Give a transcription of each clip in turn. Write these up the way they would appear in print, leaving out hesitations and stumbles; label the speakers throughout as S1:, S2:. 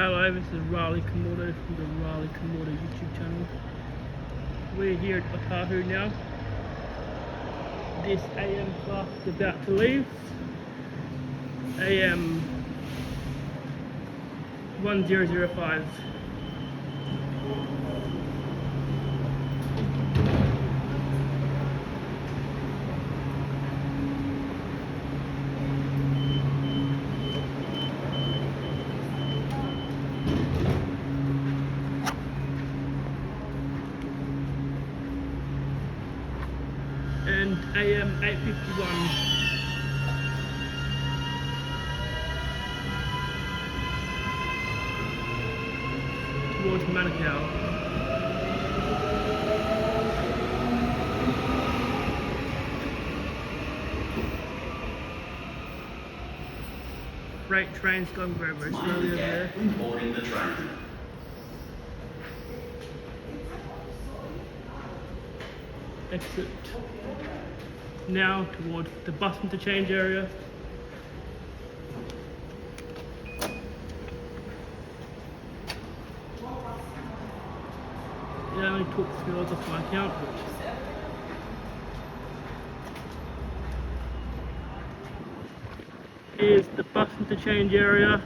S1: Hello, this is Riley Komodo from the Riley Komodo YouTube channel. We're here at Ōtāhuhu now. This AM class is about to leave. AM 1005. And AM 851 towards Manukau. Freight train's going very, very slowly over there.
S2: Boarding the train.
S1: Exit now towards the bus interchange area. Yeah, I only took 3 hours off my account. Here's the bus interchange area.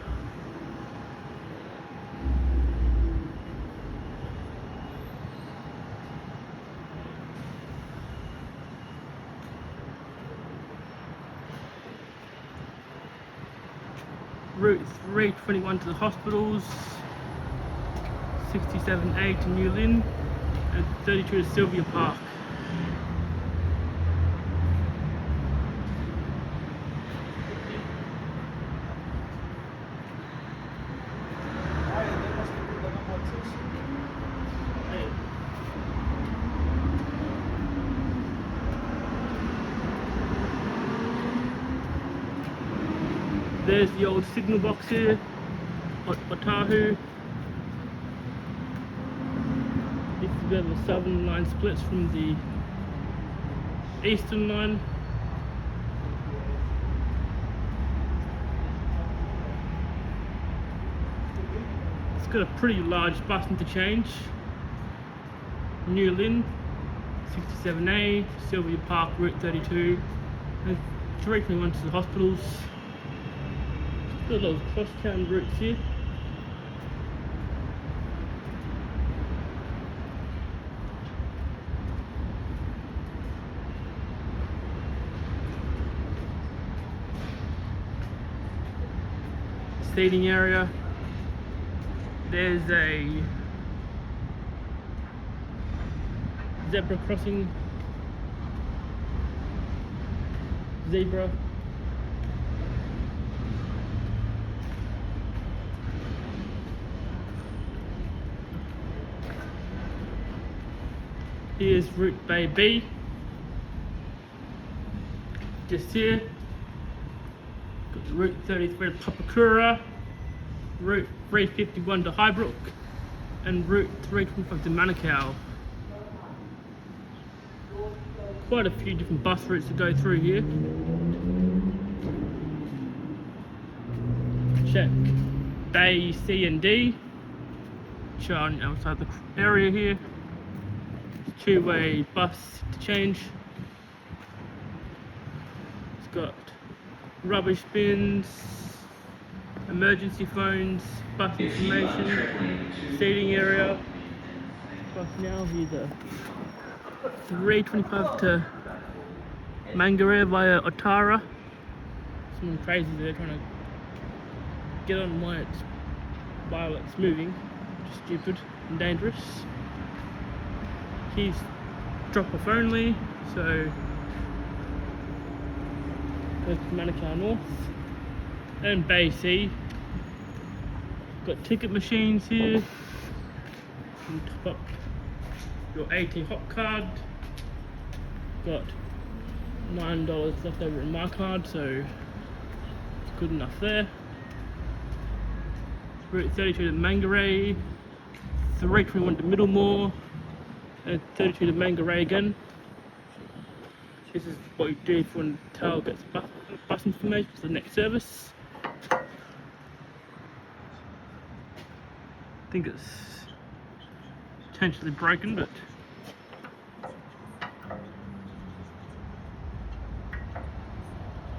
S1: Route 321 to the hospitals, 67A to New Lynn, and 32 to Sylvia Park. There's the old signal box here at Ōtāhuhu. This is where the southern line splits from the eastern line. It's got a pretty large bus interchange. New Lynn, 67A, Sylvia Park, Route 32, and 321 to the hospitals. Got a lot of cross-town routes here. Seating area. There's a zebra crossing. Zebra. Here's Route Bay B, just here. Got Route 33 to Papakura, Route 351 to Highbrook, and Route 325 to Manukau. Quite a few different bus routes to go through here. Check Bay C and D, shown outside the area here. Two-way bus to change. It's got rubbish bins, emergency phones, bus information, seating area. But now here's a 325 to Mangere via Otara. Someone crazy there trying to get on while it's moving. Just stupid and dangerous. He's drop-off only, so goes to Manukau North and Bay C. Got ticket machines here. You can top up your AT Hot card. Got $9 left over in my card, so it's good enough there. Route 32 to Mangere, 321 to Middlemore, and 32 to Mangere again. This is what you do if one tail gets bus information for the next service. think it's potentially broken, but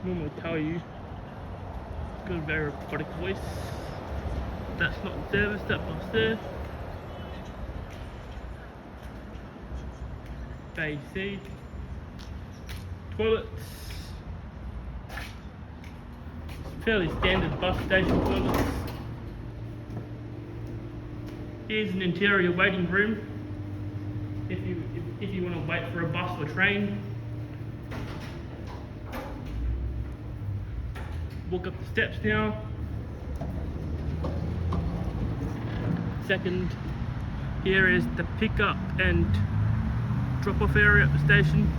S1: normally tell you it's got a very robotic voice. That's not in service, that bus there. Bay C. Toilets. Fairly standard bus station toilets. Here's an interior waiting room. If you want to wait for a bus or train. Walk up the steps now. Second, here is the pick up and drop off area at the station.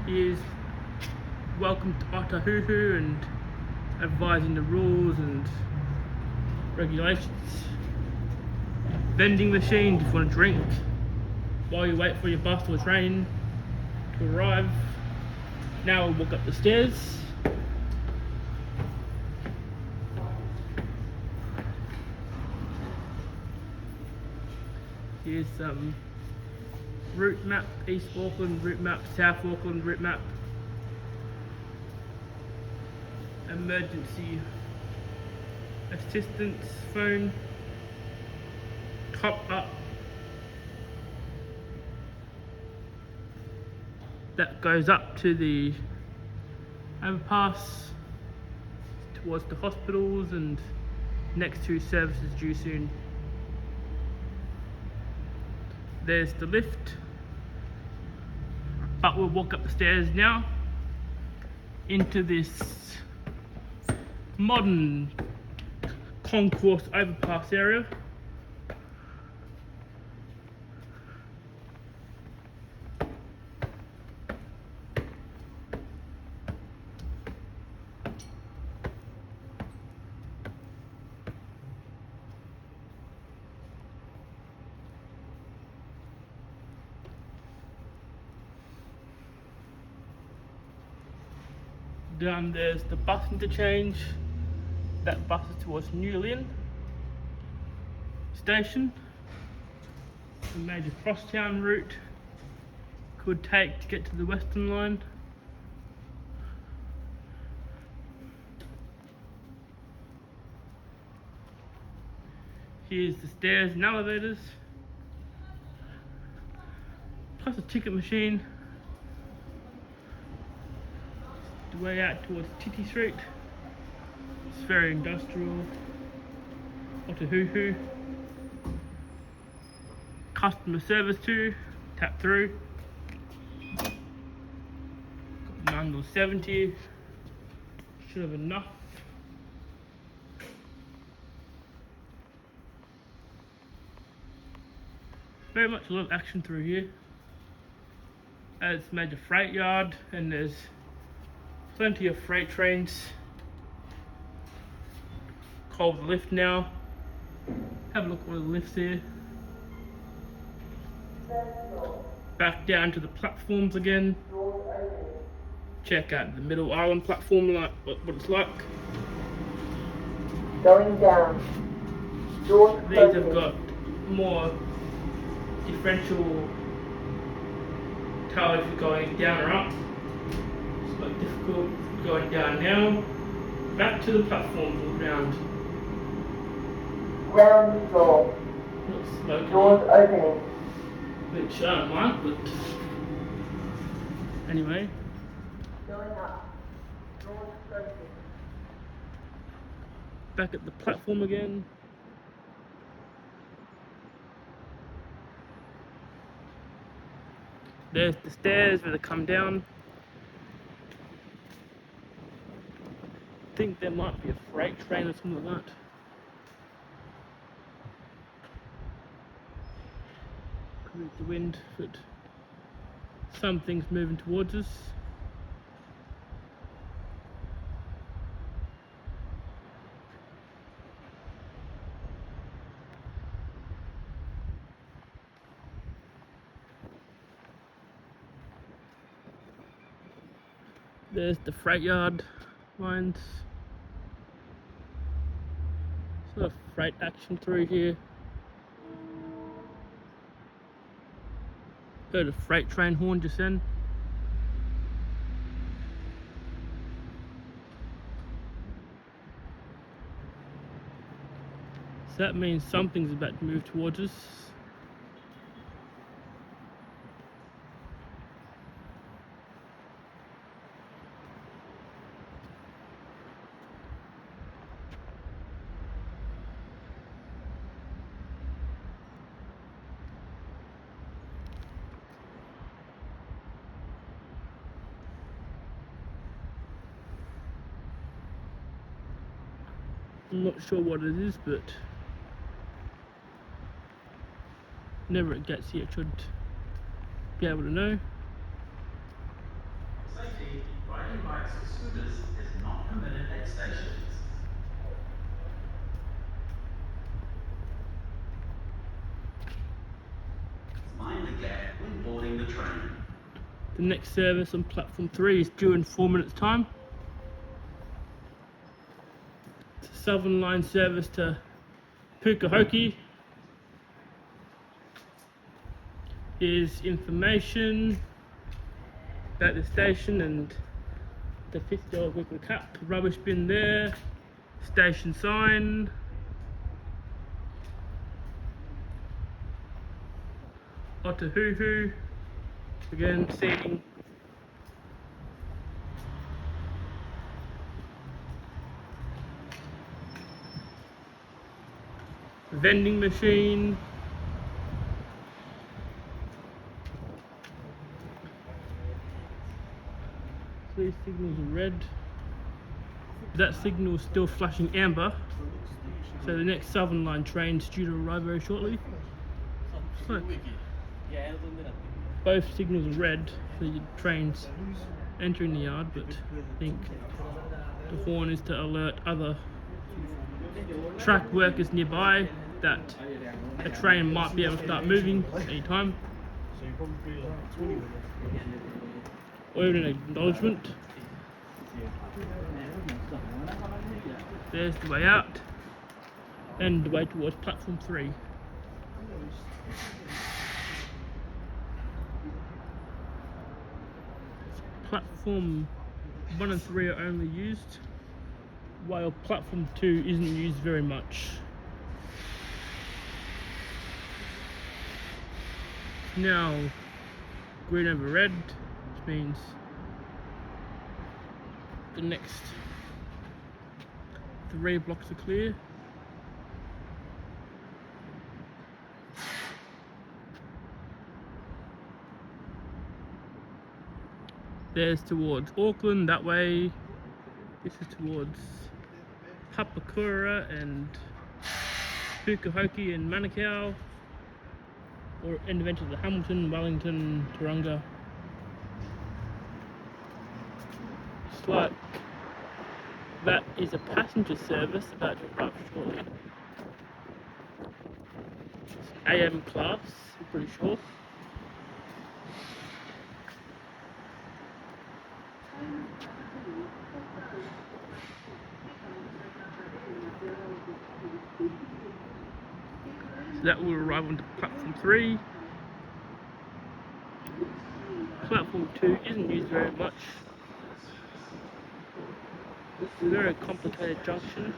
S1: Here's welcome to Ōtāhuhu and advising the rules and regulations. Vending machine if you want to drink while you wait for your bus or train to arrive. Now we'll walk up the stairs. Here's some route map, East Auckland route map, South Auckland route map. Emergency assistance phone. Top up. That goes up to the overpass towards the hospitals and next two services due soon. There's the lift, but we'll walk up the stairs now into this modern concourse overpass area. Down there's the bus interchange. That bus is towards Newlyn station. The major crosstown route could take to get to the Western Line. Here's the stairs and elevators, plus a ticket machine. The way out towards Titi Street. It's very industrial. Ōtāhuhu. Customer service too. Tap through. Got the Mundle 70. Should have enough. Very much a lot of action through here. It's a major freight yard and there's plenty of freight trains. Call the lift now. Have a look at one of the lifts here. Back down to the platforms again. Check out the middle island platform, like what it's like.
S2: Going down.
S1: These have got more differential tower if you're going down or up. It's quite difficult going down now. Back to the platforms all round.
S2: Ground floor.
S1: Looks smoky.
S2: Doors opening.
S1: Which I don't like, but anyway.
S2: Going up. Doors closing.
S1: Back at the platform again. There's the stairs where they come down. I think there might be a freight train or something like that. Could be the wind, but something's moving towards us. There's the freight yard lines. Sort of freight action through here. Heard a freight train horn just then. So that means something's about to move towards us. I'm not sure what it is, but whenever it gets here, it should be able to know.
S3: Safety, riding bikes or scooters is not permitted at stations. Mind the gap when boarding the train.
S1: The next service on platform 3 is due in 4 minutes time. It's a Southern Line service to Ōtāhuhu. Here's information about the station and the $50 weekly cap, rubbish bin there, station sign. Ōtāhuhu, again seating. Vending machine. Three signals are red. That signal is still flashing amber. So the next Southern Line train is due to arrive very shortly. Look, both signals are red for the trains entering the yard, but I think the horn is to alert other track workers nearby that a train might be able to start moving any time. Or even an acknowledgement. There's the way out and the way towards platform 3. Platform 1 and 3 are only used, while platform 2 isn't used very much. Now green over red, which means the next 3 blocks are clear. There's towards Auckland that way. This is towards Papakura and Ōtāhuhu and Manukau, or individuals of Hamilton, Wellington, Tauranga. Looks like that is a passenger service about to arrive shortly. It's AM class, I'm pretty sure. So that will arrive onto platform 3. Platform 2 isn't used very much. It's a very complicated junction.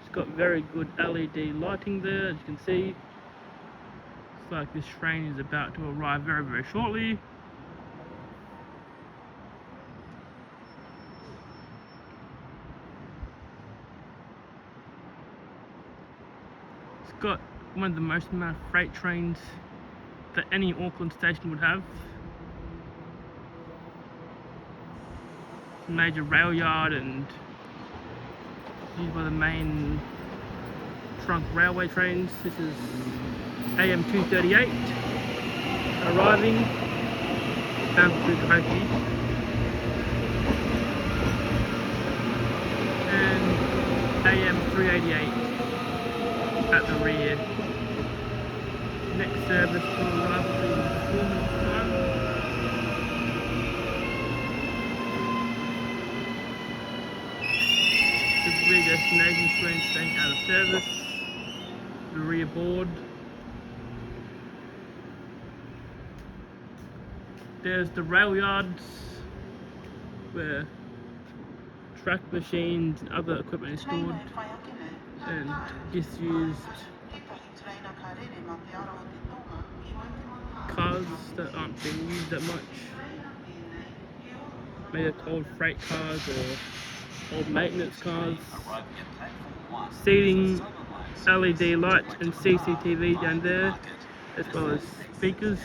S1: It's got very good LED lighting there, as you can see. Looks like this train is about to arrive very, very shortly. It's got one of the most amount of freight trains that any Auckland station would have. It's a major rail yard and used by the main trunk railway trains. This is AM 238 arriving down to Ōtāhuhu, and AM 388 at the rear. Next service will arrive in 4 minutes time. The TV destination screen staying out of service. The rear board. There's the rail yards where track machines and other equipment is stored and disused cars that aren't being used that much. Maybe old freight cars or old maintenance cars. Seating, LED lights and CCTV down there, as well as speakers.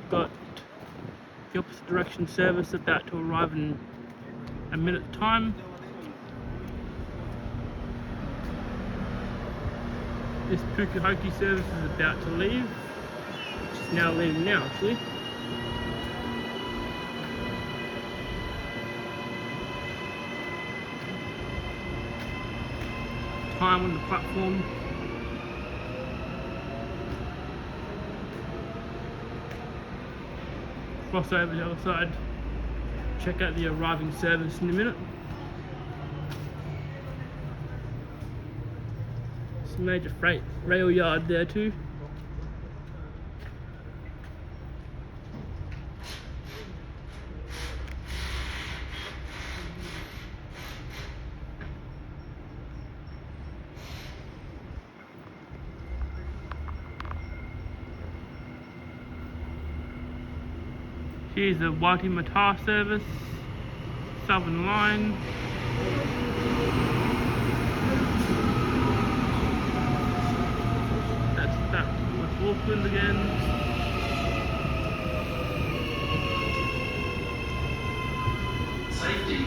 S1: Got the opposite direction service about to arrive in a minute's time. This Ōtāhuhu service is about to leave, which is now leaving now actually. Time on the platform. Cross over to the other side. Check out the arriving service in a minute. It's a major freight rail yard there too. Here's the Waitemata service, Southern Line. That's back with Auckland again.
S3: Safety,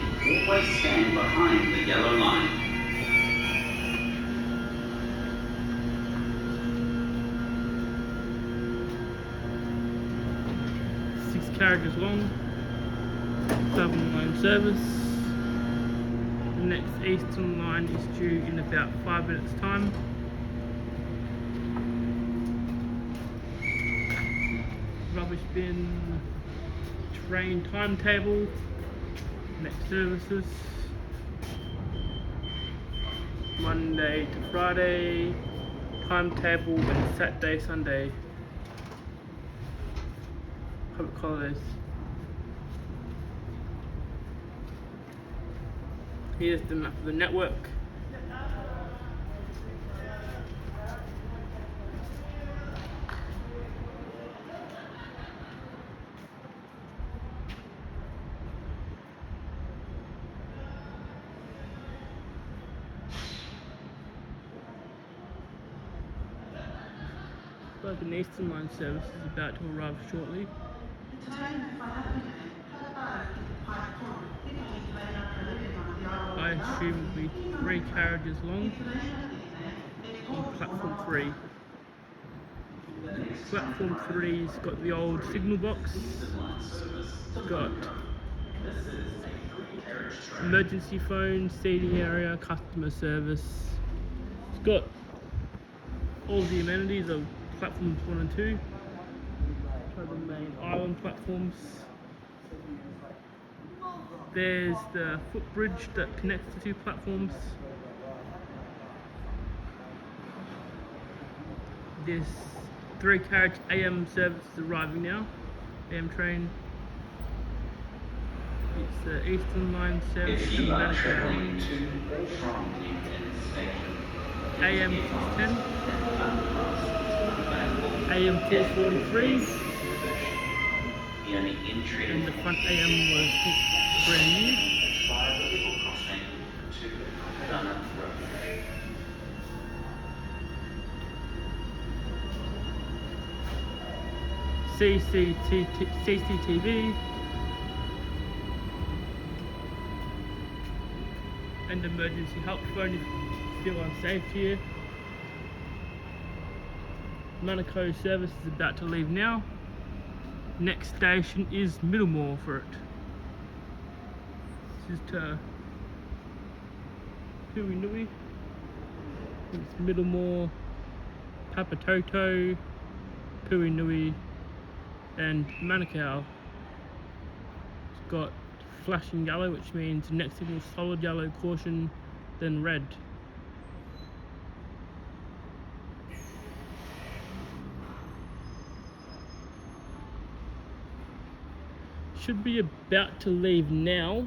S3: always stand behind the yellow line.
S1: 6 carriages long, Southern Line service. The next Eastern Line is due in about 5 minutes time. Rubbish bin, train timetable, next services, Monday to Friday, timetable and Saturday, Sunday. Public holidays. Here's the map of the network. Like an Eastern Line service is about to arrive shortly. I assume it will be 3 carriages long on platform 3. Platform 3's got the old signal box, it's got emergency phone, seating area, customer service. It's got all the amenities of platforms 1 and 2. The main island platforms. There's the footbridge that connects the 2 platforms. This 3 carriage AM service is arriving now. AM train. It's the Eastern Line service to Manukau. AM 10. AM 443. And the front AM was brand new. CCTV and emergency help phone if you feel unsafe here. Manukau service is about to leave now. Next station is Middlemore for it. This is to Puinui. It's Middlemore, Papatoto, Puinui and Manukau. It's got flashing yellow, which means the next signal is solid yellow, caution, then red. Should be about to leave now.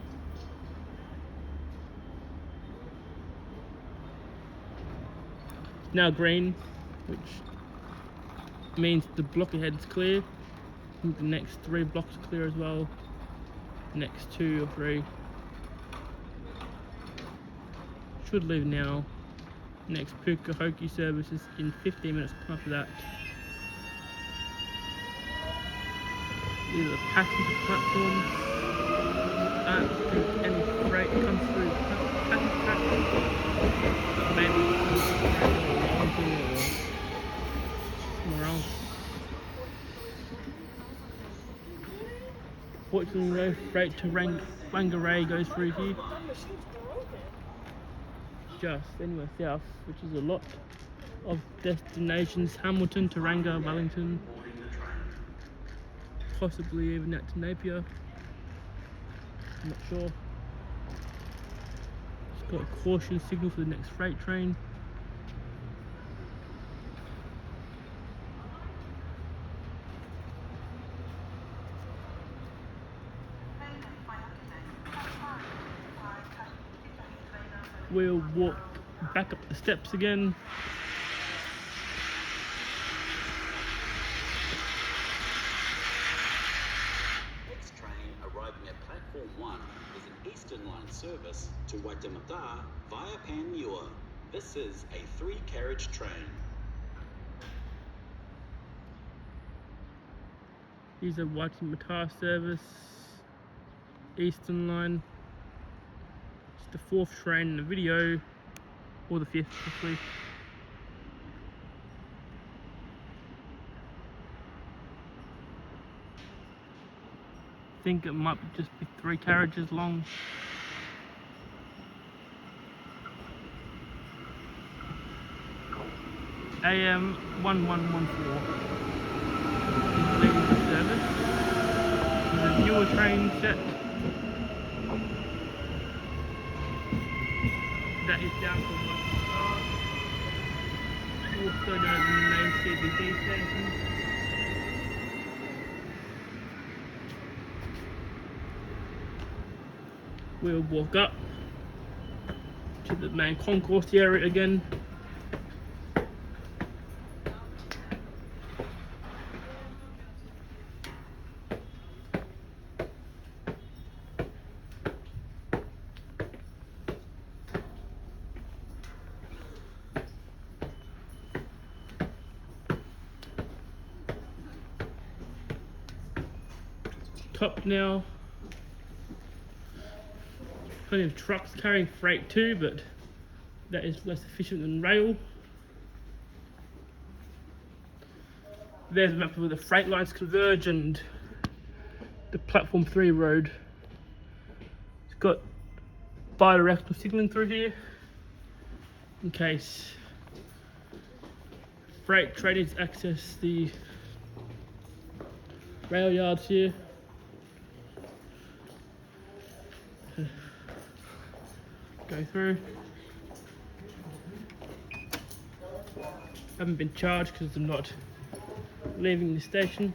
S1: Now green, which means the block ahead is clear. I think the next 3 blocks are clear as well. Next 2 or 3. Should leave now. Next Ōtāhuhu service is in 15 minutes after that. These are the passenger platforms. I don't think any freight comes through passenger platforms. Maybe something or somewhere else. Fortunately, no freight to Whangarei goes through here. Just anywhere south, which is a lot of destinations: Hamilton, Tauranga, Wellington, possibly even out to Napier. I'm not sure. It's got a caution signal for the next freight train. We'll walk back up the steps again.
S3: Next train arriving at platform 1 is an Eastern Line service to Waitemata via Panmure. This is a 3-carriage train.
S1: These are Waitemata service, Eastern Line. It's the 4th train in the video, or the 5th actually. I think it might just be 3 carriages long. AM 1114 is leaving the service. There's a newer train set that is down to Waitemata, also known as the main CBD station. We'll walk up to the main concourse area again. Top now. Plenty of trucks carrying freight too, but that is less efficient than rail. There's a map where the freight lines converge and the platform 3 road. It's got bi-directional signalling through here in case freight trains access the rail yards here. Go through. Haven't been charged because I'm not leaving the station.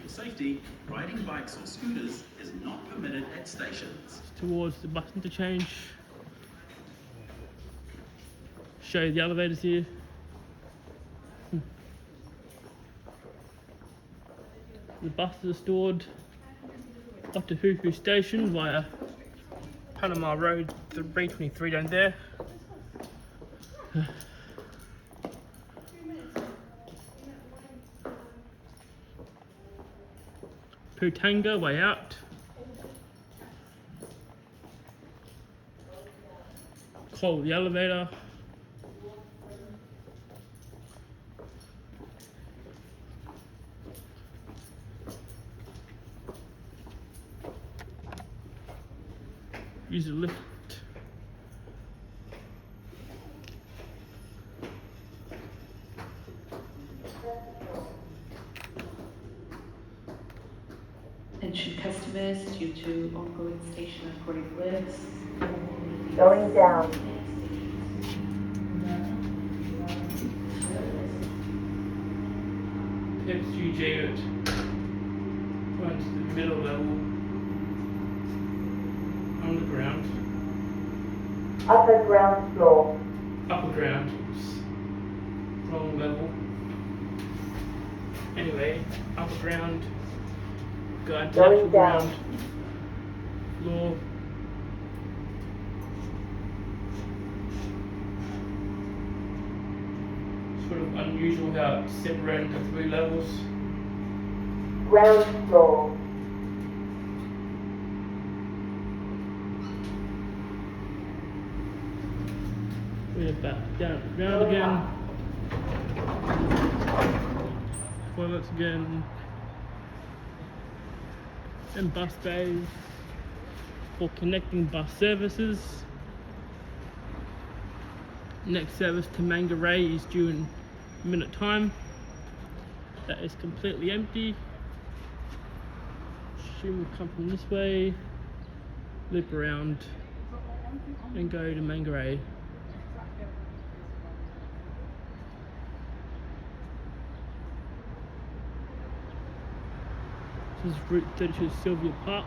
S3: For safety, riding bikes or scooters is not permitted at stations.
S1: Towards the bus interchange. Show you the elevators here. The buses are stored up to Ōtāhuhu station via Panama Road 323 down there. Putanga way out. Call the elevator. Use a lift.
S4: Attention customers, due to ongoing station upgrade works.
S2: Going down.
S1: Pepsi Jared. Going to the middle level. Underground.
S2: Upper ground floor.
S1: Upper ground. Oops. Wrong level. Anyway, upper ground. Going to
S2: Going
S1: actual
S2: down.
S1: ground. Floor. Sort of unusual how it's separated into 3 levels.
S2: Ground floor.
S1: We're back down to the ground again. Toilets again. And bus bays for connecting bus services. Next service to Mangere is due in a minute time. That is completely empty. Assume we'll come from this way, loop around and go to Mangere. This is Route 32 Sylvia Park.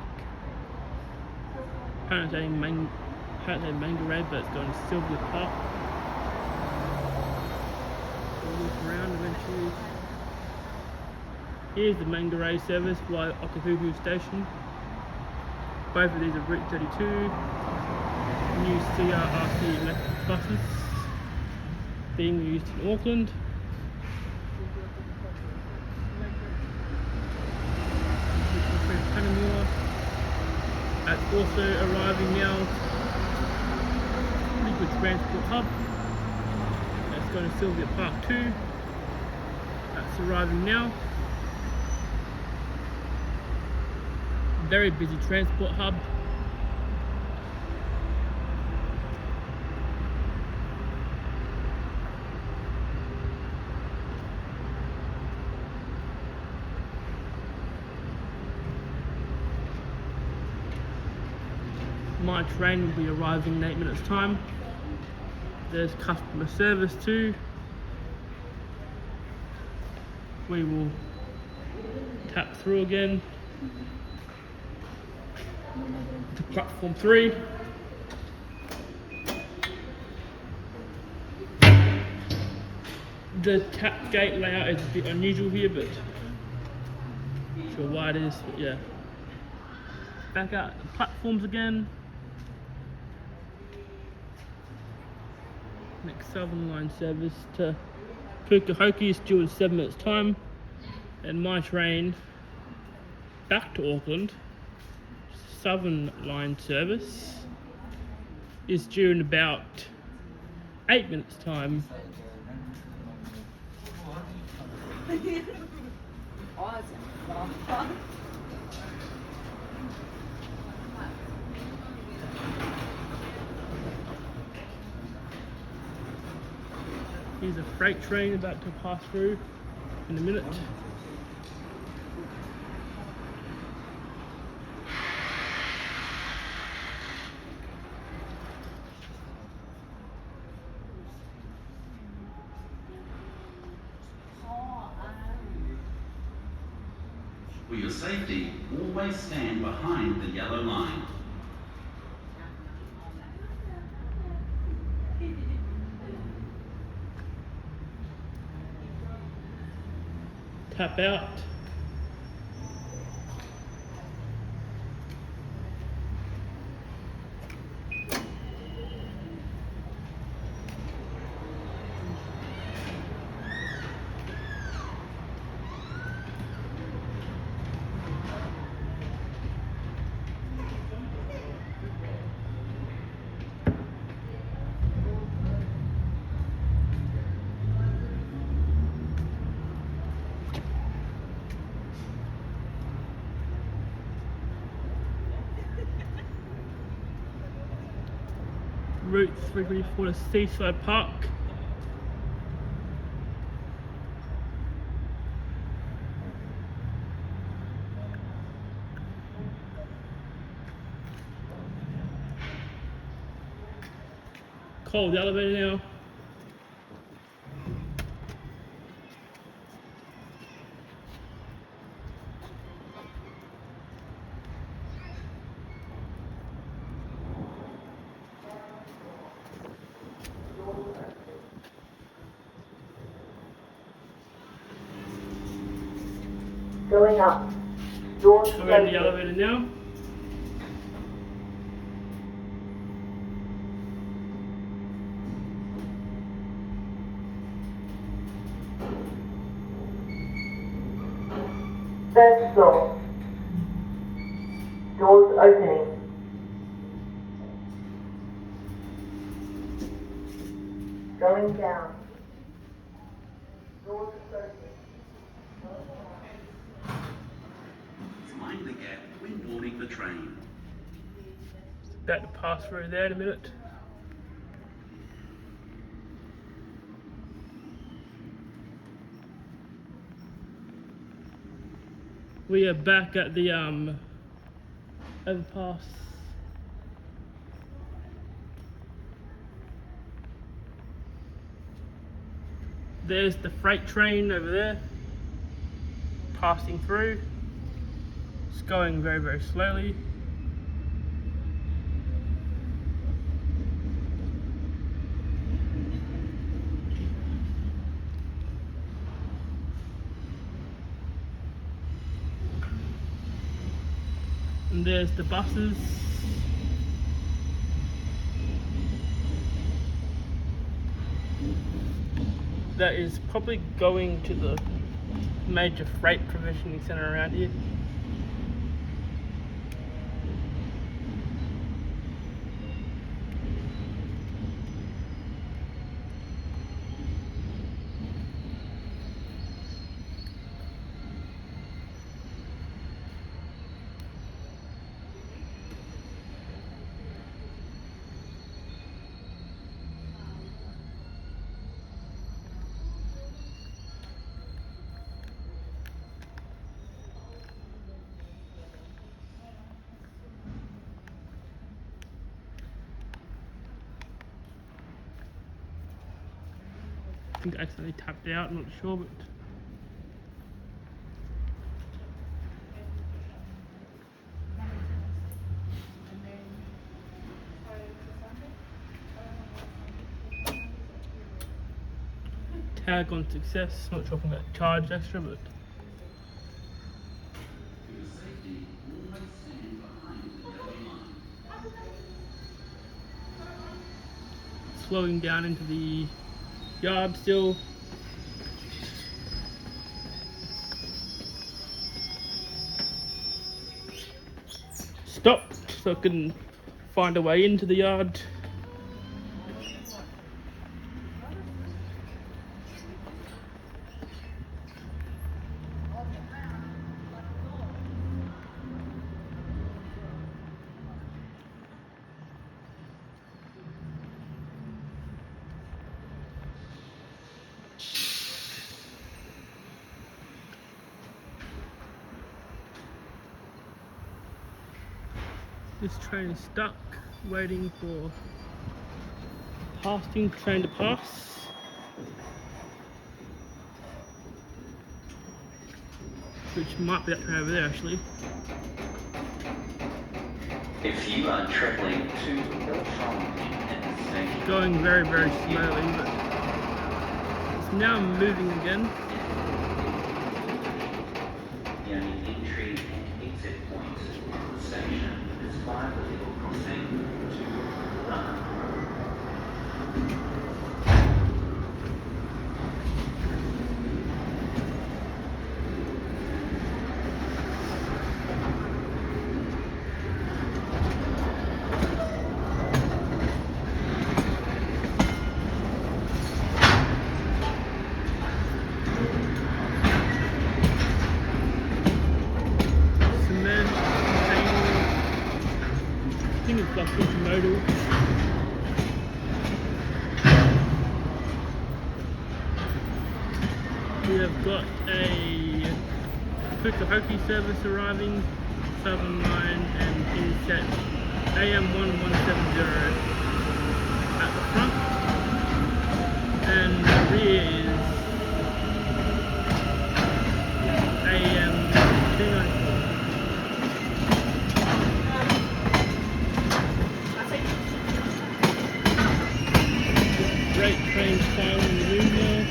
S1: Apparently Mangere, but it's going to Sylvia Park. We'll loop around eventually. Here's the Mangere service via Ōtāhuhu station. Both of these are Route 32. New CRRC electric buses being used in Auckland. That's also arriving now. Liquid Transport Hub. That's going to Sylvia Park too. That's arriving now. Very busy transport hub. My train will be arriving in 8 minutes time. There's customer service too. We will tap through again to platform 3. The tap gate layout is a bit unusual here, but not sure why it is, but yeah. Back out the platforms again. Next Southern Line service to Pukekohe is due in 7 minutes time, and my train back to Auckland, Southern Line service, is due in about 8 minutes time. Here's a freight train about to pass through in a minute.
S3: For your safety, always stand behind the yellow line.
S1: Tap out. Route 334 to Seaside Park. call the elevator now.
S2: Going up. Doors
S1: We're in the
S2: closing.
S1: elevator now.
S2: Third floor. Doors opening. Going down. Doors closing.
S3: Mind the gap when boarding the train.
S1: About to pass through there in a minute. We are back at the overpass. There's the freight train over there, passing through. It's going very, very slowly. And there's the buses. That is probably going to the major freight provisioning centre around here. I think I accidentally tapped out, I'm not sure, but tag on success. Not sure if I'm going to charge extra, but slowing down into the yard still. Stopped so I can find a way into the yard. This train is stuck, waiting for passing train to pass. Which might be that train over there actually.
S5: If you are travelling to or from Auckland Station,
S1: Going very, very slowly, but it's now moving again.
S5: the only entry and exit points of the station is via the level crossing to Ōtāhuhu.
S1: Cement, I think it's like modal. We have got a Ōtāhuhu service arriving, Southern Line and inset AM 1170 at the front, and the rear is AM 294. Great train style in the room there.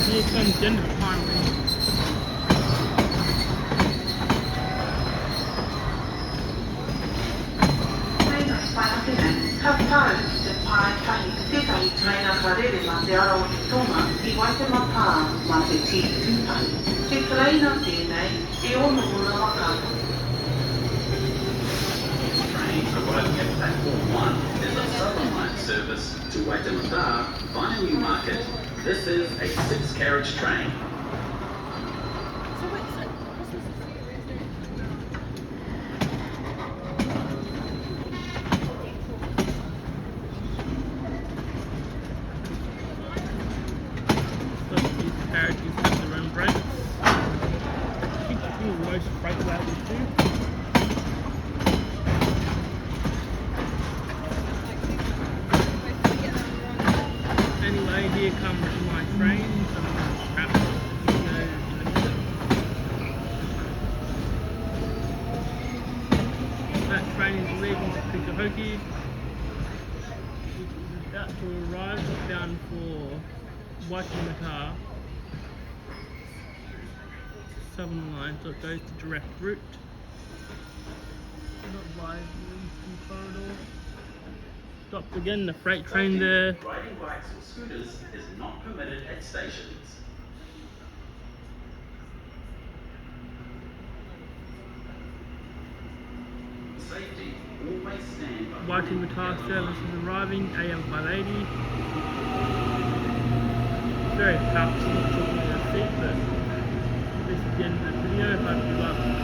S1: Here comes Denver Primary.
S3: Train arriving at platform 1 is a Southern Line service to Waitemata via Newmarket. This is a 6-carriage train.
S1: So these carriages have their own brakes. I think most brake wagons do. Anyway, here comes my train. So I'm going to wrap up the video in a minute. That train is leaving to Ōtāhuhu. It is about to arrive bound for Waitemata Southern Line, so it goes to direct route. Not via the Eastern Corridor. Stopped again, the freight train there.
S3: Riding bikes or scooters is not permitted at stations. Safety, always stand behind
S1: Waitemata
S3: the
S1: service
S3: line.
S1: is arriving, AM 580. Very powerful, not talking about the seat, but this is the end of the video. Hope you love it.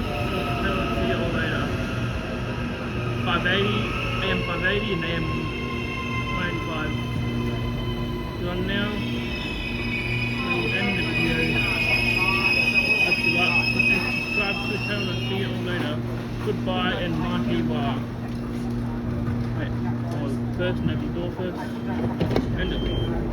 S1: See you all later. 580, AM 580 and AM 185. You're on now. We'll end the video. Hope you like and subscribe to the channel and see you all later. Goodbye and Marty Bar. Wait, first, maybe door first. End it.